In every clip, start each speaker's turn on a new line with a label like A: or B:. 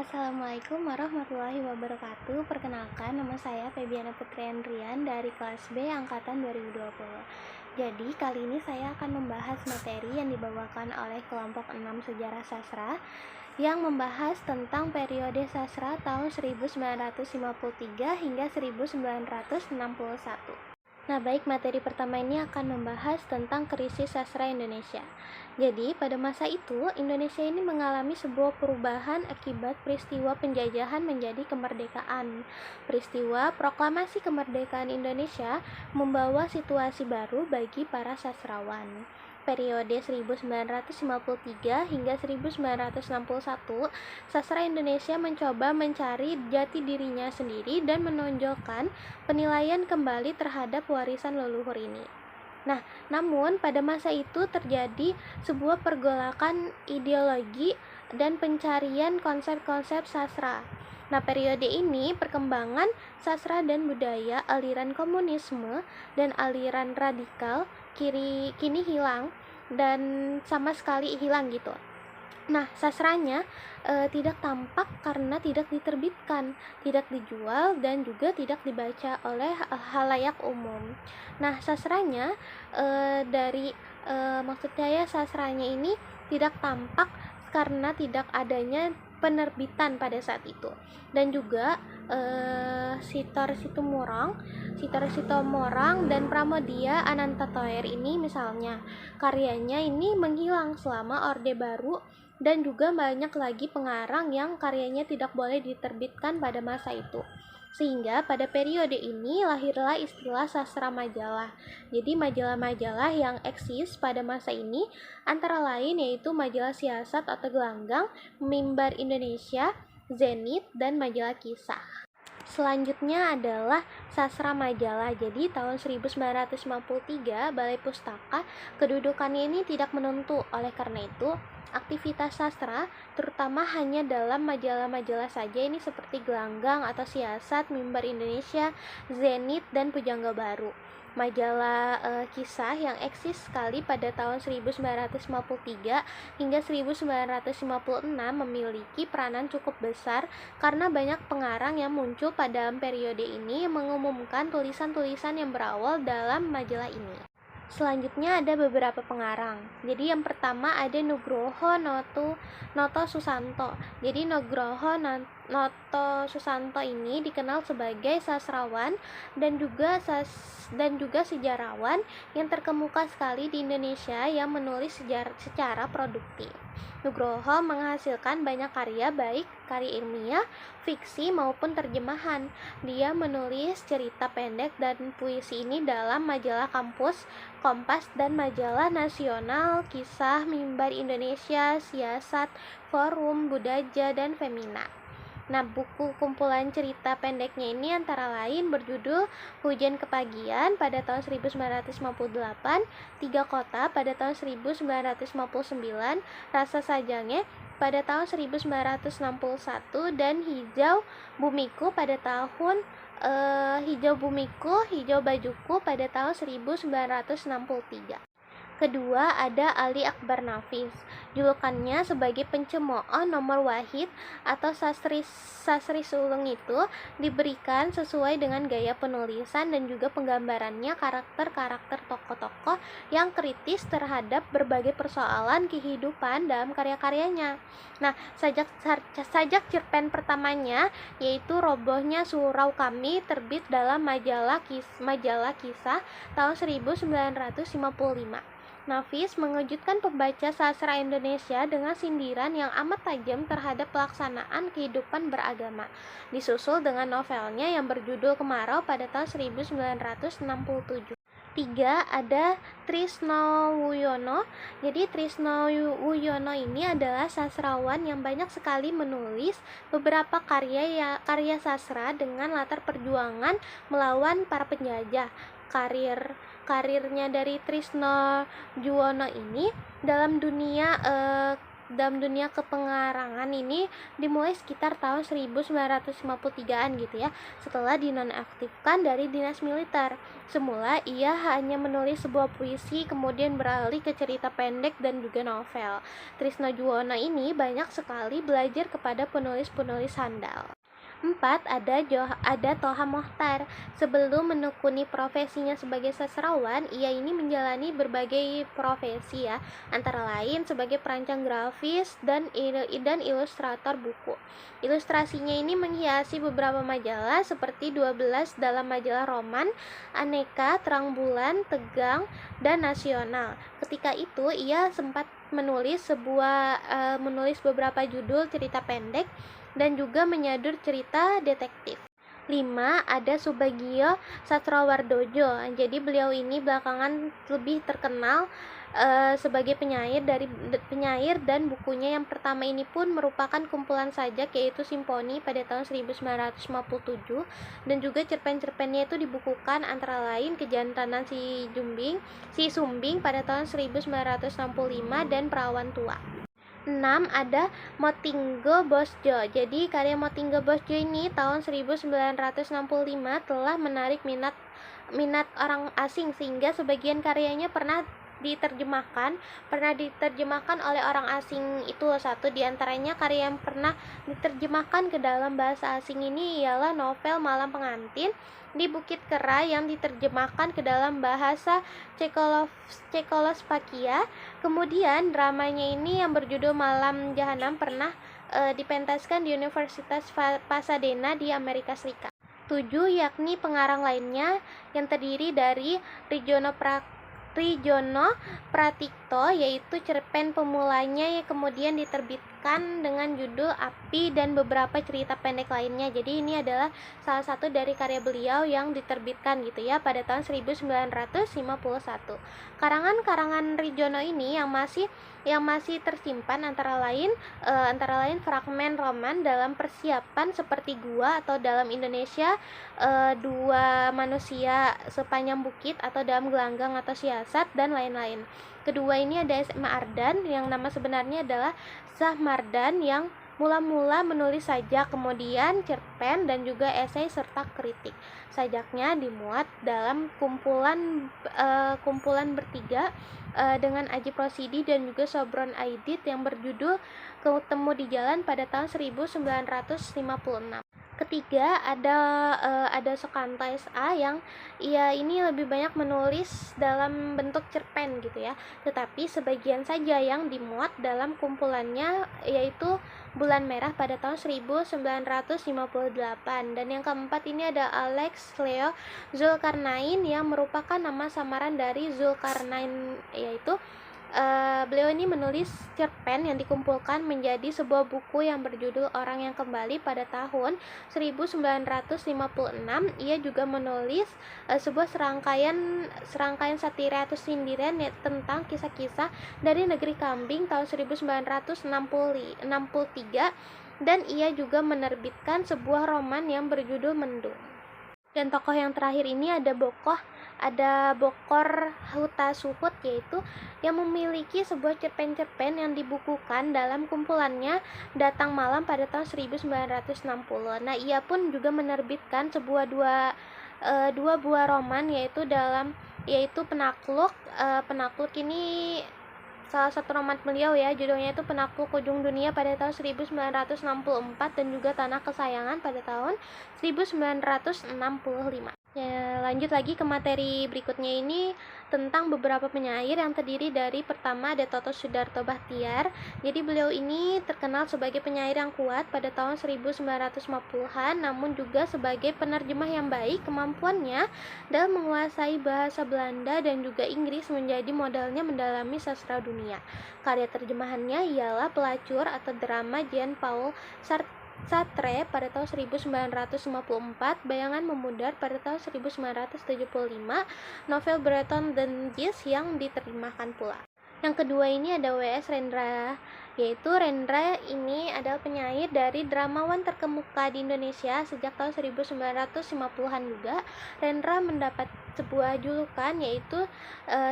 A: Assalamualaikum warahmatullahi wabarakatuh. Perkenalkan, nama saya Febiana Putri Andrian dari kelas B angkatan 2020. Jadi, kali ini saya akan membahas materi yang dibawakan oleh kelompok 6 Sejarah Sastra yang membahas tentang periode sastra tahun 1953 hingga 1961. Nah, baik, materi pertama ini akan membahas tentang krisis sastra Indonesia. Jadi, pada masa itu, Indonesia ini mengalami sebuah perubahan akibat peristiwa penjajahan menjadi kemerdekaan. Peristiwa proklamasi kemerdekaan Indonesia membawa situasi baru bagi para sastrawan. Periode 1953 hingga 1961, sastra Indonesia mencoba mencari jati dirinya sendiri dan menonjolkan penilaian kembali terhadap warisan leluhur ini. Nah, namun pada masa itu terjadi sebuah pergolakan ideologi dan pencarian konsep-konsep sastra. Nah, periode ini perkembangan sastra dan budaya, aliran komunisme dan aliran radikal kini hilang dan sama sekali hilang gitu. Nah, sastranya tidak tampak karena tidak diterbitkan, tidak dijual, dan juga tidak dibaca oleh halayak umum. Nah, sastranya maksud saya sastranya ini tidak tampak karena tidak adanya penerbitan pada saat itu. Dan juga Sitor Sitomorang dan Pramoedya Anantatoer ini misalnya karyanya ini menghilang selama Orde Baru, dan juga banyak lagi pengarang yang karyanya tidak boleh diterbitkan pada masa itu. Sehingga pada periode ini lahirlah istilah sastra majalah. Jadi majalah-majalah yang eksis pada masa ini antara lain yaitu majalah Siasat atau Gelanggang, Mimbar Indonesia, Zenit, dan majalah Kisah. Selanjutnya adalah sastra majalah. Jadi tahun 1953 Balai Pustaka kedudukannya ini tidak menentu. Oleh karena itu, aktivitas sastra terutama hanya dalam majalah-majalah saja, ini seperti Gelanggang atau Siasat, Mimbar Indonesia, Zenit, dan Pujangga Baru. Majalah kisah yang eksis sekali pada tahun 1953 hingga 1956 memiliki peranan cukup besar karena banyak pengarang yang muncul pada periode ini yang mengumumkan tulisan-tulisan yang berawal dalam majalah ini. Selanjutnya ada beberapa pengarang. Jadi yang pertama ada Nugroho Noto Susanto. Jadi Nugroho Noto Susanto ini dikenal sebagai sastrawan dan juga sejarawan yang terkemuka sekali di Indonesia yang menulis secara produktif. Nugroho menghasilkan banyak karya, baik karya ilmiah, fiksi maupun terjemahan. Dia menulis cerita pendek dan puisi ini dalam majalah Kampus, Kompas, dan majalah nasional Kisah, Mimbar Indonesia, Siasat, Forum, Budaja, dan Femina. Nah, buku kumpulan cerita pendeknya ini antara lain berjudul Hujan Kepagian pada tahun 1958, Tiga Kota pada tahun 1959, Rasa Sajangnya pada tahun 1961, dan Hijau Bumiku, Hijau Bajuku pada tahun 1963. Kedua ada Ali Akbar Nafis. Julukannya sebagai pencemooh nomor wahid atau sastri sulung itu diberikan sesuai dengan gaya penulisan dan juga penggambarannya karakter-karakter tokoh-tokoh yang kritis terhadap berbagai persoalan kehidupan dalam karya-karyanya. Nah, sajak cerpen pertamanya yaitu Robohnya Surau Kami terbit dalam majalah Kisah tahun 1955. Nafis mengejutkan pembaca sastra Indonesia dengan sindiran yang amat tajam terhadap pelaksanaan kehidupan beragama. Disusul dengan novelnya yang berjudul Kemarau pada tahun 1967. Tiga ada Trisno Wuyono. Jadi Trisno Wuyono ini adalah sastrawan yang banyak sekali menulis beberapa karya sastra dengan latar perjuangan melawan para penjajah. Karirnya dari Trisno Wuyono ini dalam dunia dalam dunia kepengarangan ini dimulai sekitar tahun 1953-an gitu ya, setelah dinonaktifkan dari dinas militer. Semula ia hanya menulis sebuah puisi, kemudian beralih ke cerita pendek dan juga novel. Trisno Juwono ini banyak sekali belajar kepada penulis-penulis handal. 4. Ada Toha Mochtar. Sebelum menekuni profesinya sebagai sastrawan, ia ini menjalani berbagai profesi ya, antara lain sebagai perancang grafis dan ilustrator buku. Ilustrasinya ini menghiasi beberapa majalah seperti 12 dalam majalah Roman, Aneka, Terang Bulan, Tegang, dan Nasional. Ketika itu ia sempat menulis beberapa judul cerita pendek dan juga menyadur cerita detektif. 5. Ada Subagio Satrowardojo. Jadi beliau ini belakangan lebih terkenal sebagai penyair dan bukunya yang pertama ini pun merupakan kumpulan sajak, yaitu Simponi pada tahun 1957, dan juga cerpen-cerpennya itu dibukukan antara lain Kejantanan si Sumbing pada tahun 1965 dan Perawan Tua. 6. Ada Motinggo Bosjo. Jadi karya Motinggo Bosjo ini tahun 1965 telah menarik minat orang asing, sehingga sebagian karyanya pernah diterjemahkan oleh orang asing itu. Satu di antaranya karya yang pernah diterjemahkan ke dalam bahasa asing ini ialah novel Malam Pengantin di Bukit Kera yang diterjemahkan ke dalam bahasa Cekoslovakia. Kemudian dramanya ini yang berjudul Malam Jahanam pernah dipentaskan di Universitas Pasadena di Amerika Serikat. 7. Yakni pengarang lainnya yang terdiri dari Rijono Pratikto, yaitu cerpen pemulanya yang kemudian diterbitkan dengan judul Api dan beberapa cerita pendek lainnya. Jadi ini adalah salah satu dari karya beliau yang diterbitkan gitu ya pada tahun 1951. Karangan-karangan Rijono ini yang masih tersimpan antara lain fragmen roman dalam persiapan seperti Gua, atau dalam Indonesia Dua Manusia Sepanjang Bukit, atau dalam Gelanggang atau Siasat, dan lain-lain. Kedua ini ada SMA Ardan yang nama sebenarnya adalah Zahmardan, yang mula-mula menulis sajak, kemudian cerpen dan juga esai serta kritik. Sajaknya dimuat dalam kumpulan bertiga dengan Ajip Rosidi dan juga Sobron Aidit yang berjudul Ketemu di Jalan pada tahun 1956. Ketiga ada Sokanta S.A. yang ia ini lebih banyak menulis dalam bentuk cerpen gitu ya, tetapi sebagian saja yang dimuat dalam kumpulannya, yaitu Bulan Merah pada tahun 1958. Dan yang keempat ini ada Alex Leo Zulkarnain yang merupakan nama samaran dari Zulkarnain, yaitu beliau ini menulis cerpen yang dikumpulkan menjadi sebuah buku yang berjudul Orang yang Kembali pada tahun 1956. Ia juga menulis sebuah serangkaian satira atau sindiran tentang kisah-kisah dari negeri kambing tahun 1963, dan ia juga menerbitkan sebuah roman yang berjudul Mendung. Dan tokoh yang terakhir ini ada Bokor Hutasuhut, yaitu yang memiliki sebuah cerpen-cerpen yang dibukukan dalam kumpulannya Datang Malam pada tahun 1960. Nah, ia pun juga menerbitkan dua buah roman, yaitu Penakluk. Penakluk ini salah satu roman beliau ya, judulnya itu Penakluk Ujung Dunia pada tahun 1964, dan juga Tanah Kesayangan pada tahun 1965. Ya, lanjut lagi ke materi berikutnya ini tentang beberapa penyair yang terdiri dari, pertama ada Toto Sudarto Bachtiar. Jadi beliau ini terkenal sebagai penyair yang kuat pada tahun 1950-an, namun juga sebagai penerjemah yang baik. Kemampuannya dalam menguasai bahasa Belanda dan juga Inggris menjadi modalnya mendalami sastra dunia. Karya terjemahannya ialah Pelacur atau drama Jean Paul Sartre pada tahun 1954, Bayangan Memudar pada tahun 1975, novel Breton Denjis yang diterjemahkan pula. Yang kedua ini ada W.S. Rendra, yaitu Rendra ini adalah penyair dari dramawan terkemuka di Indonesia sejak tahun 1950-an juga. Rendra mendapat sebuah julukan, yaitu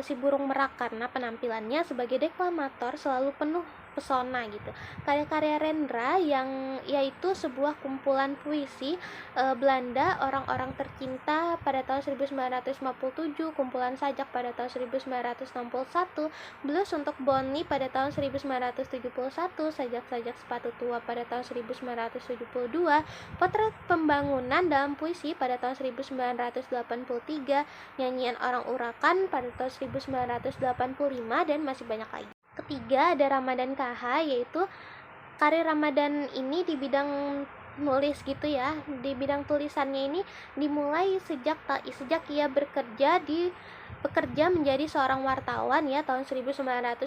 A: si burung merak, karena penampilannya sebagai deklamator selalu penuh pesona gitu. Karya-karya Rendra yang yaitu sebuah kumpulan puisi Belanda, Orang-orang Tercinta pada tahun 1957, Kumpulan Sajak pada tahun 1961, Blues untuk Bonnie pada tahun 1971, Sajak-sajak Sepatu Tua pada tahun 1972, Potret Pembangunan dalam Puisi pada tahun 1983, Nyanyian Orang Urakan pada tahun 1985, dan masih banyak lagi. Ketiga ada Ramadan KH, yaitu karir Ramadan ini di bidang nulis gitu ya. Di bidang tulisannya ini dimulai sejak ia bekerja menjadi seorang wartawan ya tahun 1952.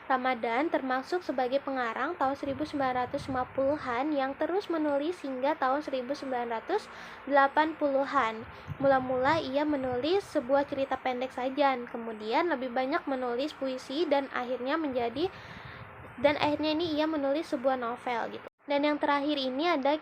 A: Ramadan termasuk sebagai pengarang tahun 1950-an yang terus menulis hingga tahun 1980-an. Mula-mula ia menulis sebuah cerita pendek saja, kemudian lebih banyak menulis puisi dan akhirnya ini ia menulis sebuah novel gitu. Dan yang terakhir ini ada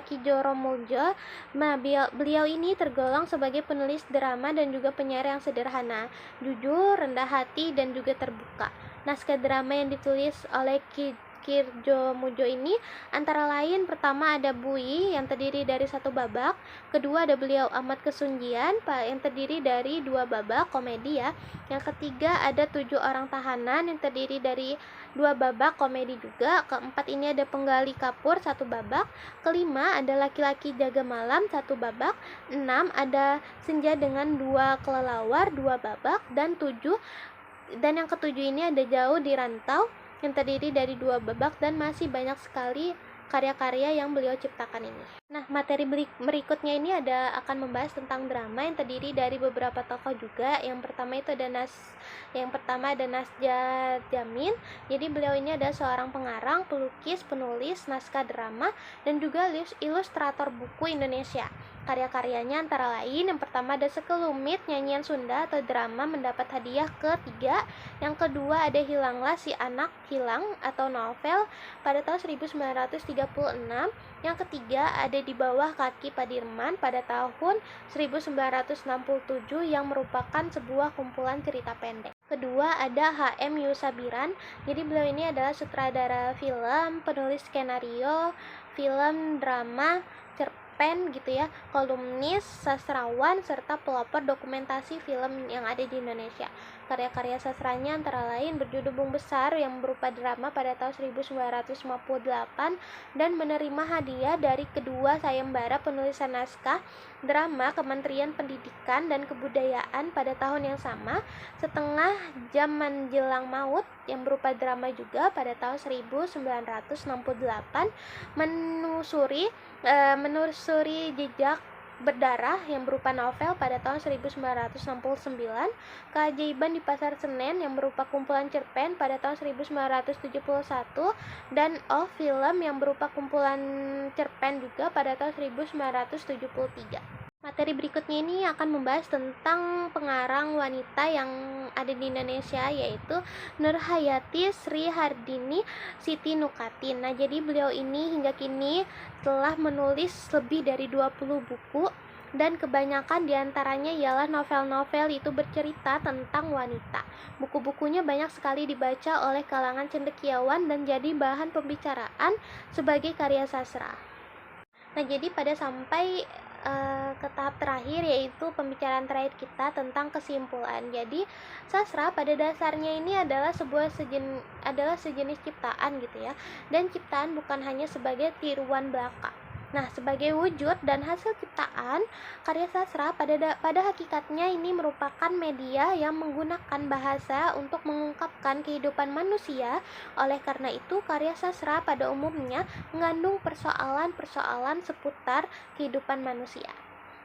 A: Ki Joro Muljo. Nah, beliau ini tergolong sebagai penulis drama dan juga penyair yang sederhana, jujur, rendah hati, dan juga terbuka. Naskah drama yang ditulis oleh Ki Joro Muljo ini antara lain pertama ada Bui yang terdiri dari 1 babak, kedua ada Beliau Amat Kesunjian yang terdiri dari 2 babak komedi ya, yang ketiga ada 7 Orang Tahanan yang terdiri dari 2 babak komedi juga, keempat ini ada Penggali Kapur 1 babak, kelima ada Laki-laki Jaga Malam 1 babak, 6 ada Senja dengan 2 Kelelawar 2 babak, dan yang ketujuh ini ada Jauh di Rantau yang terdiri dari 2 babak, dan masih banyak sekali karya-karya yang beliau ciptakan ini. Nah, materi berikutnya ini akan membahas tentang drama yang terdiri dari beberapa tokoh juga. Yang pertama ada Nasja Jamin. Jadi beliau ini adalah seorang pengarang, pelukis, penulis naskah drama, dan juga ilustrator buku Indonesia. Karya-karyanya antara lain yang pertama ada Sekelumit Nyanyian Sunda atau drama mendapat hadiah ke-3, yang kedua ada Hilanglah Si Anak Hilang atau novel pada tahun 1936, yang ketiga ada Di Bawah Kaki Padirman pada tahun 1967 yang merupakan sebuah kumpulan cerita pendek. Kedua ada H.M. Yusabiran. Jadi beliau ini adalah sutradara film, penulis skenario film, drama, cerpen gitu ya, kolumnis, sastrawan, serta pelopor dokumentasi film yang ada di Indonesia. Karya-karya sastranya antara lain Berjudul Bung Besar yang berupa drama pada tahun 1958 dan menerima hadiah dari kedua sayembara penulisan naskah drama Kementerian Pendidikan dan Kebudayaan pada tahun yang sama. Setengah Jam Menjelang Maut yang berupa drama juga pada tahun 1968, Menelusuri Jejak Berdarah yang berupa novel pada tahun 1969, Keajaiban di Pasar Senen yang berupa kumpulan cerpen pada tahun 1971, dan Film yang berupa kumpulan cerpen juga pada tahun 1973. Materi berikutnya ini akan membahas tentang pengarang wanita yang ada di Indonesia, yaitu Nurhayati Sri Hardini Siti Nukatin. Nah, jadi beliau ini hingga kini telah menulis lebih dari 20 buku, dan kebanyakan diantaranya ialah novel-novel itu bercerita tentang wanita. Buku-bukunya banyak sekali dibaca oleh kalangan cendekiawan dan jadi bahan pembicaraan sebagai karya sastra. Nah, jadi pada sampai ke tahap terakhir, yaitu pembicaraan terakhir kita tentang kesimpulan. Jadi sastra pada dasarnya ini adalah sejenis ciptaan gitu ya, dan ciptaan bukan hanya sebagai tiruan belaka. Nah, sebagai wujud dan hasil ciptaan, karya sastra pada hakikatnya ini merupakan media yang menggunakan bahasa untuk mengungkapkan kehidupan manusia. Oleh karena itu, karya sastra pada umumnya mengandung persoalan-persoalan seputar kehidupan manusia.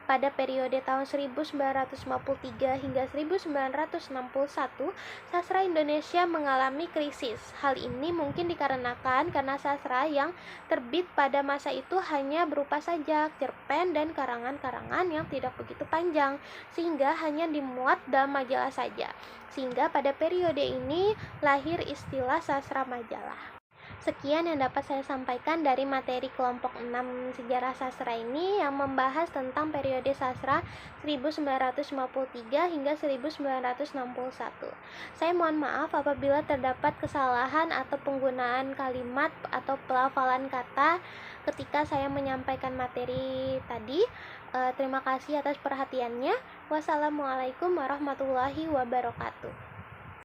A: Pada periode tahun 1953 hingga 1961, sastra Indonesia mengalami krisis. Hal ini mungkin dikarenakan karena sastra yang terbit pada masa itu hanya berupa sajak, cerpen, dan karangan-karangan yang tidak begitu panjang, sehingga hanya dimuat dalam majalah saja. Sehingga pada periode ini lahir istilah sastra majalah. Sekian yang dapat saya sampaikan dari materi kelompok 6 Sejarah Sastra ini yang membahas tentang periode sastra 1953 hingga 1961. Saya mohon maaf apabila terdapat kesalahan atau penggunaan kalimat atau pelafalan kata ketika saya menyampaikan materi tadi. Terima kasih atas perhatiannya. Wassalamualaikum warahmatullahi wabarakatuh.